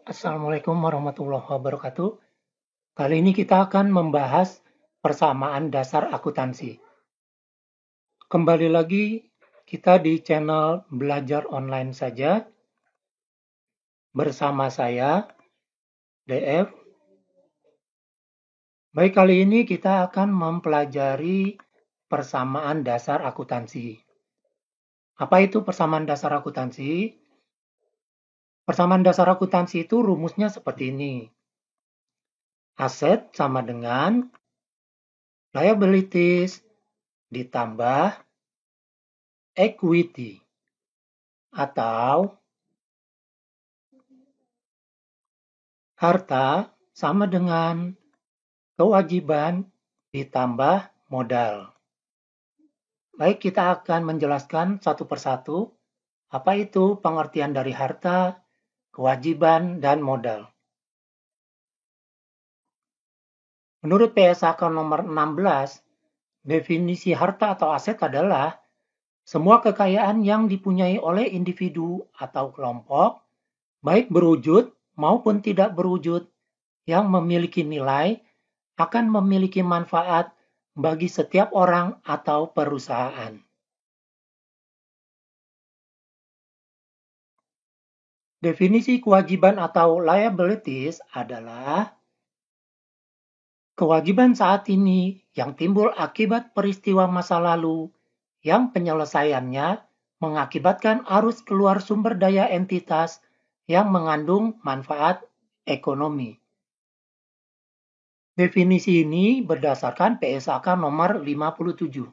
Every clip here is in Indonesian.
Assalamualaikum warahmatullahi wabarakatuh. Kali ini kita akan membahas persamaan dasar akuntansi. Kembali lagi kita di channel Belajar Online saja bersama saya DF. Baik, kali ini kita akan mempelajari persamaan dasar akuntansi. Apa itu persamaan dasar akuntansi? Persamaan dasar akuntansi itu rumusnya seperti ini. Aset sama dengan liabilities ditambah equity atau harta sama dengan kewajiban ditambah modal. Baik, kita akan menjelaskan satu persatu apa itu pengertian dari harta, kewajiban, dan modal. Menurut PSAK nomor 16, definisi harta atau aset adalah semua kekayaan yang dipunyai oleh individu atau kelompok, baik berwujud maupun tidak berwujud, yang memiliki nilai akan memiliki manfaat bagi setiap orang atau perusahaan. Definisi kewajiban atau liabilities adalah kewajiban saat ini yang timbul akibat peristiwa masa lalu yang penyelesaiannya mengakibatkan arus keluar sumber daya entitas yang mengandung manfaat ekonomi. Definisi ini berdasarkan PSAK nomor 57.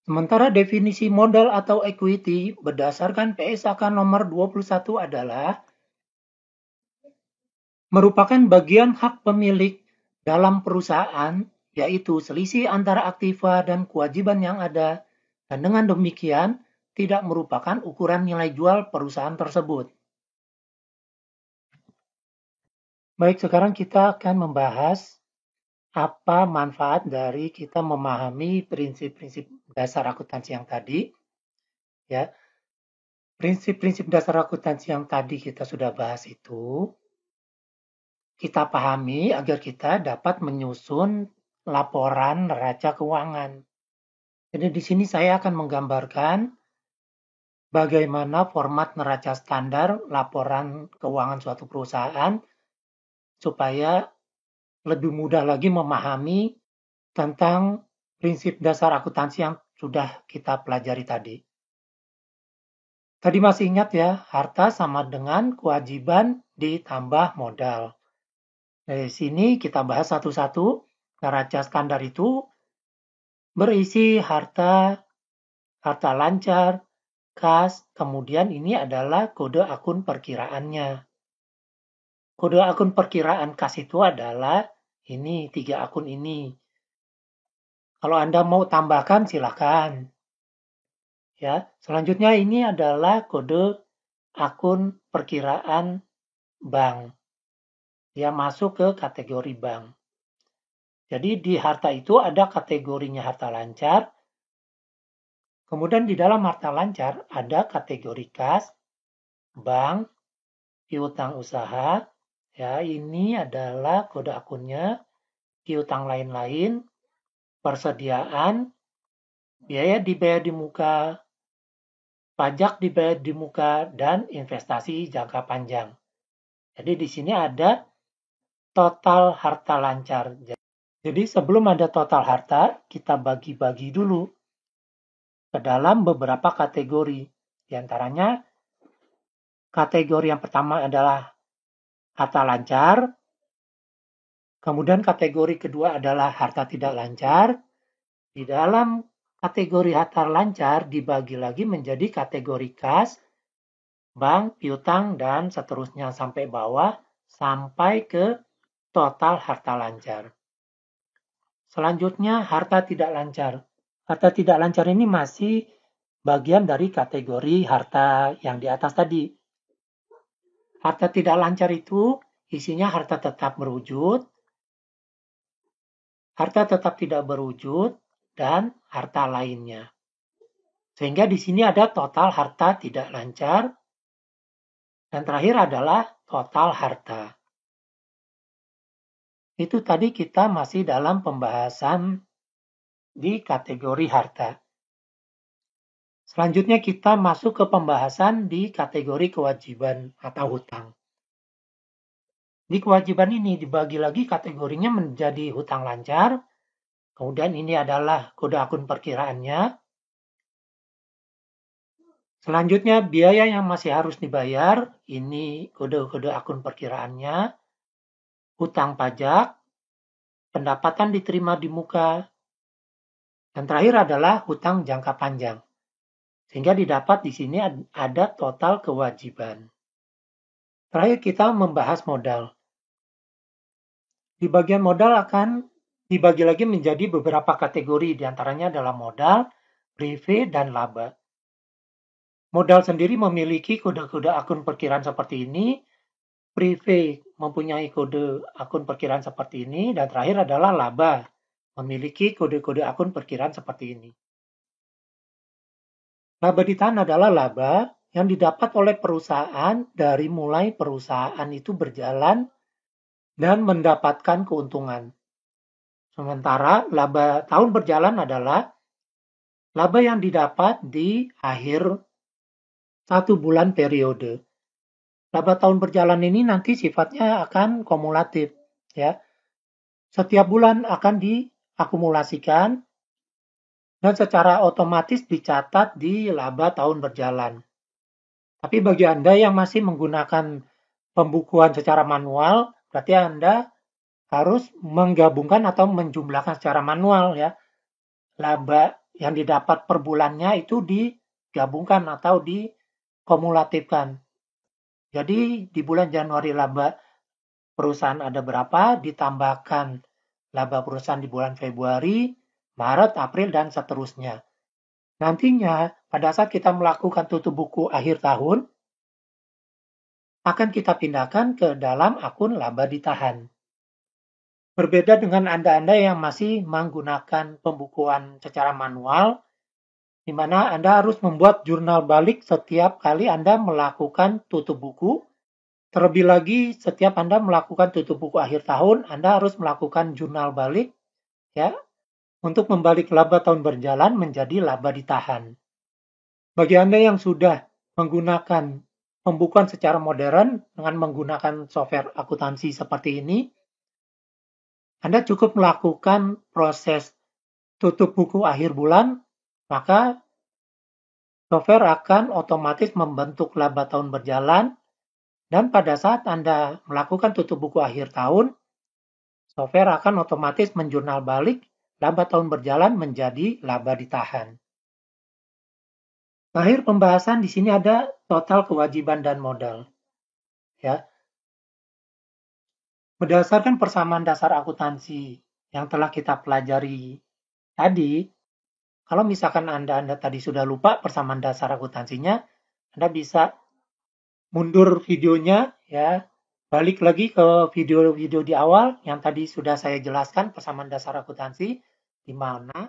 Sementara definisi modal atau equity berdasarkan PSAK nomor 21 adalah merupakan bagian hak pemilik dalam perusahaan, yaitu selisih antara aktiva dan kewajiban yang ada, dan dengan demikian tidak merupakan ukuran nilai jual perusahaan tersebut. Baik, sekarang kita akan membahas apa manfaat dari kita memahami prinsip-prinsip dasar akuntansi yang tadi. Ya, prinsip-prinsip dasar akuntansi yang tadi kita sudah bahas itu, kita pahami agar kita dapat menyusun laporan neraca keuangan. Jadi di sini saya akan menggambarkan bagaimana format neraca standar laporan keuangan suatu perusahaan supaya lebih mudah lagi memahami tentang prinsip dasar akuntansi yang sudah kita pelajari tadi. Tadi masih ingat ya, harta sama dengan kewajiban ditambah modal. Dari sini kita bahas satu-satu. Neraca standar itu berisi harta, harta lancar, kas, kemudian ini adalah kode akun perkiraannya. Kode akun perkiraan kas itu adalah ini, 3 akun ini. Kalau Anda mau tambahkan silakan. Ya, selanjutnya ini adalah kode akun perkiraan bank. Dia masuk ke kategori bank. Jadi di harta itu ada kategorinya harta lancar. Kemudian di dalam harta lancar ada kategori kas, bank, piutang usaha. Ya, ini adalah kode akunnya, piutang lain-lain, persediaan, biaya dibayar di muka, pajak dibayar di muka, dan investasi jangka panjang. Jadi di sini ada total harta lancar. Jadi sebelum ada total harta, kita bagi-bagi dulu ke dalam beberapa kategori. Di antaranya, kategori yang pertama adalah harta lancar, kemudian kategori kedua adalah harta tidak lancar. Di dalam kategori harta lancar dibagi lagi menjadi kategori kas, bank, piutang, dan seterusnya sampai bawah, sampai ke total harta lancar. Selanjutnya, harta tidak lancar. Harta tidak lancar ini masih bagian dari kategori harta yang di atas tadi. Harta tidak lancar itu isinya harta tetap berwujud, harta tetap tidak berwujud, dan harta lainnya. Sehingga di sini ada total harta tidak lancar, Dan terakhir adalah total harta. Itu tadi kita masih dalam pembahasan di kategori harta. Selanjutnya kita masuk ke pembahasan di kategori kewajiban atau hutang. Di kewajiban ini dibagi lagi kategorinya menjadi hutang lancar, kemudian ini adalah kode akun perkiraannya. Selanjutnya biaya yang masih harus dibayar, ini kode-kode akun perkiraannya. Hutang pajak, pendapatan diterima di muka, dan terakhir adalah hutang jangka panjang. Sehingga didapat di sini ada total kewajiban. Terakhir kita membahas modal. Di bagian modal akan dibagi lagi menjadi beberapa kategori, diantaranya adalah modal, prive, dan laba. Modal sendiri memiliki kode-kode akun perkiraan seperti ini, prive mempunyai kode akun perkiraan seperti ini, dan terakhir adalah laba, memiliki kode-kode akun perkiraan seperti ini. Laba ditahan adalah laba yang didapat oleh perusahaan dari mulai perusahaan itu berjalan dan mendapatkan keuntungan. Sementara laba tahun berjalan adalah laba yang didapat di akhir 1 bulan periode. Laba tahun berjalan ini nanti sifatnya akan kumulatif, ya. Setiap bulan akan diakumulasikan dan secara otomatis dicatat di laba tahun berjalan. Tapi bagi Anda yang masih menggunakan pembukuan secara manual, berarti Anda harus menggabungkan atau menjumlahkan secara manual, ya. Laba yang didapat per bulannya itu digabungkan atau dikumulatifkan. Jadi di bulan Januari laba perusahaan ada berapa, ditambahkan laba perusahaan di bulan Februari, Maret, April, dan seterusnya. Nantinya pada saat kita melakukan tutup buku akhir tahun, akan kita pindahkan ke dalam akun laba ditahan. Berbeda dengan Anda-Anda yang masih menggunakan pembukuan secara manual, di mana Anda harus membuat jurnal balik setiap kali Anda melakukan tutup buku. Terlebih lagi, setiap Anda melakukan tutup buku akhir tahun, Anda harus melakukan jurnal balik, ya, untuk membalik laba tahun berjalan menjadi laba ditahan. Bagi Anda yang sudah menggunakan pembukuan secara modern dengan menggunakan software akuntansi seperti ini, Anda cukup melakukan proses tutup buku akhir bulan, maka software akan otomatis membentuk laba tahun berjalan, dan pada saat Anda melakukan tutup buku akhir tahun, software akan otomatis menjurnal balik laba tahun berjalan menjadi laba ditahan. Terakhir pembahasan di sini ada total kewajiban dan modal. Ya. Berdasarkan persamaan dasar akuntansi yang telah kita pelajari tadi, kalau misalkan Anda tadi sudah lupa persamaan dasar akuntansinya, Anda bisa mundur videonya, ya, balik lagi ke video-video di awal yang tadi sudah saya jelaskan persamaan dasar akuntansi, di mana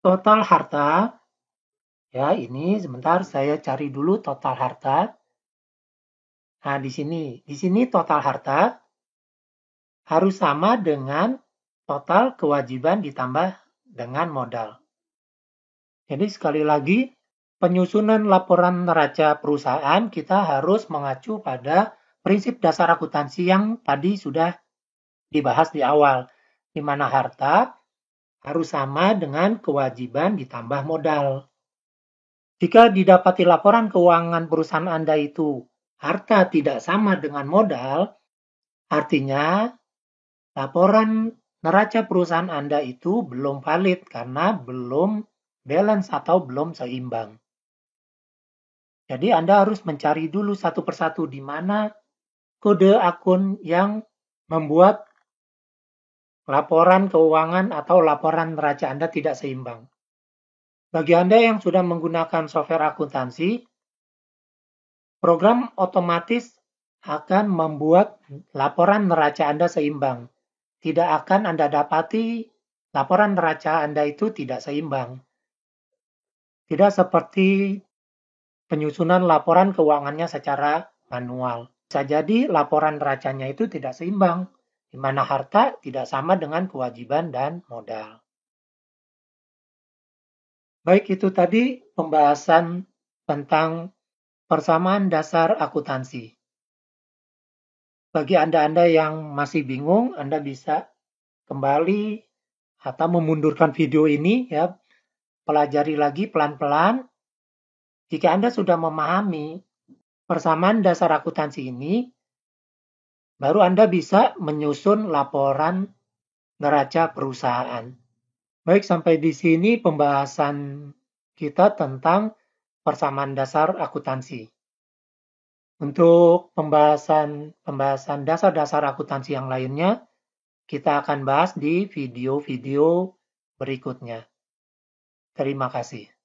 total harta, ya ini sebentar saya cari dulu total harta. Nah di sini total harta harus sama dengan total kewajiban ditambah dengan modal. Jadi sekali lagi, penyusunan laporan neraca perusahaan kita harus mengacu pada prinsip dasar akuntansi yang tadi sudah dibahas di awal, di mana harta harus sama dengan kewajiban ditambah modal. Jika didapati laporan keuangan perusahaan Anda itu harta tidak sama dengan modal, artinya laporan neraca perusahaan Anda itu belum valid karena belum balance atau belum seimbang. Jadi Anda harus mencari dulu satu persatu di mana kode akun yang membuat laporan keuangan atau laporan neraca Anda tidak seimbang. Bagi Anda yang sudah menggunakan software akuntansi, program otomatis akan membuat laporan neraca Anda seimbang. Tidak akan Anda dapati laporan neraca Anda itu tidak seimbang. Tidak seperti penyusunan laporan keuangannya secara manual. Bisa jadi laporan neracanya itu tidak seimbang, di mana harta tidak sama dengan kewajiban dan modal. Baik, itu tadi pembahasan tentang persamaan dasar akuntansi. Bagi Anda-Anda yang masih bingung, Anda bisa kembali atau memundurkan video ini ya, pelajari lagi pelan-pelan. Jika Anda sudah memahami persamaan dasar akuntansi ini, baru Anda bisa menyusun laporan neraca perusahaan. Baik, sampai di sini pembahasan kita tentang persamaan dasar akuntansi. Untuk pembahasan dasar-dasar akuntansi yang lainnya, kita akan bahas di video-video berikutnya. Terima kasih.